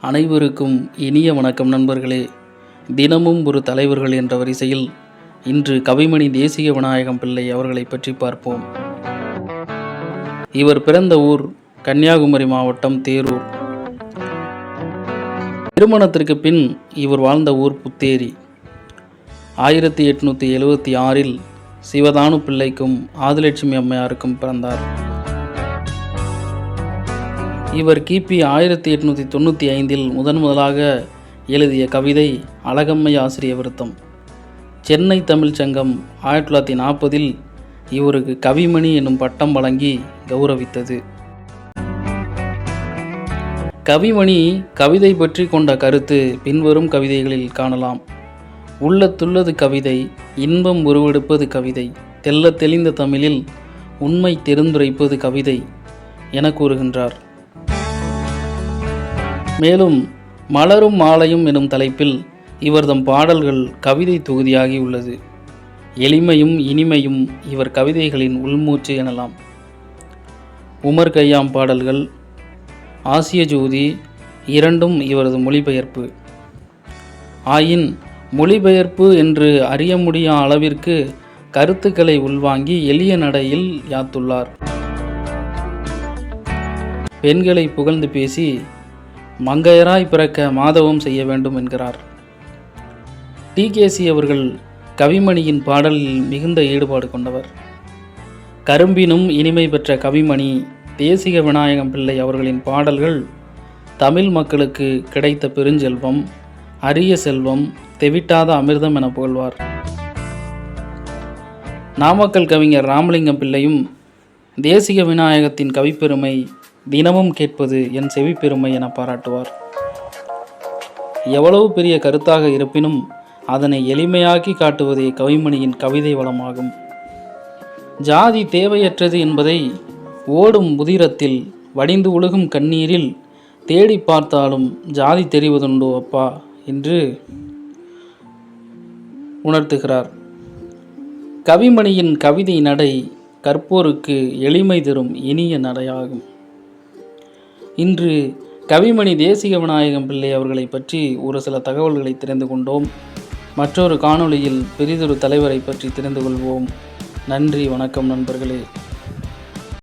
அனைவருக்கும் இனிய வணக்கம் நண்பர்களே. தினமும் ஒரு தலைவர்கள் என்ற வரிசையில் இன்று கவிமணி தேசிக விநாயகம் பிள்ளை அவர்களை பற்றி பார்ப்போம். இவர் பிறந்த ஊர் கன்னியாகுமரி மாவட்டம் தேரூர். திருமணத்திற்கு பின் இவர் வாழ்ந்த ஊர் புத்தேரி. 1876 சிவதானு பிள்ளைக்கும் ஆதிலட்சுமி அம்மையாருக்கும் பிறந்தார். இவர் கிபி 1895 முதலாக எழுதிய கவிதை அழகம்மை ஆசிரிய விருத்தம். சென்னை தமிழ் சங்கம் 1940 இவருக்கு கவிமணி என்னும் பட்டம் வழங்கி கௌரவித்தது. கவிமணி கவிதை பற்றி கொண்ட கருத்து பின்வரும் கவிதைகளில் காணலாம். உள்ளத்துள்ளது கவிதை, இன்பம் உருவெடுப்பது கவிதை, தெல்ல தெளிந்த தமிழில் உண்மை தெரிந்துரைப்பது கவிதை என கூறுகின்றார். மேலும் மலரும் மாலையும் எனும் தலைப்பில் இவர்தம் பாடல்கள் கவிதை தொகுதியாகி உள்ளது. எளிமையும் இனிமையும் இவர் கவிதைகளின் உள்மூச்சு எனலாம். உமர் கய்யாம் பாடல்கள், ஆசிய ஜோதி இரண்டும் இவரது மொழிபெயர்ப்பு. ஆயின் மொழிபெயர்ப்பு என்று அறிய முடியா அளவிற்கு கருத்துக்களை உள்வாங்கி எளிய நடையில் யாத்துள்ளார். பெண்களை புகழ்ந்து பேசி மங்கையராய் பிறக்க மாதவம் செய்ய வேண்டும் என்கிறார். டிகேசி அவர்கள் கவிமணியின் பாடலில் மிகுந்த ஈடுபாடு கொண்டவர். கரும்பினும் இனிமை பெற்ற கவிமணி தேசிக விநாயகம் பிள்ளை அவர்களின் பாடல்கள் தமிழ் மக்களுக்கு கிடைத்த பெருஞ்செல்வம், அரிய செல்வம், தெவிட்டாத அமிர்தம் என புகழ்வார். நாமக்கல் கவிஞர் ராமலிங்கம் பிள்ளையும் தேசிக விநாயகத்தின் கவிப்பெருமை தினமும் கேட்பது என் செவிப்பெருமை என பாராட்டுவார். எவ்வளவு பெரிய கருத்தாக இருப்பினும் அதனை எளிமையாக்கி காட்டுவதே கவிமணியின் கவிதை வளமாகும். ஜாதி தேவையற்றது என்பதை ஓடும் உதிரத்தில் வடிந்து ஒழுகும் கண்ணீரில் தேடி பார்த்தாலும் ஜாதி தெரிவதுண்டோ அப்பா என்று உணர்த்துகிறார். கவிமணியின் கவிதை நடை கற்போருக்கு எளிமை தரும் இனிய நடையாகும். இன்று கவிமணி தேசிக விநாயகம் பிள்ளை அவர்களை பற்றி ஒரு சில தகவல்களை தெரிந்து கொண்டோம். மற்றொரு காணொளியில் பெரிதொரு தலைவரை பற்றி தெரிந்து கொள்வோம். நன்றி, வணக்கம் நண்பர்களே.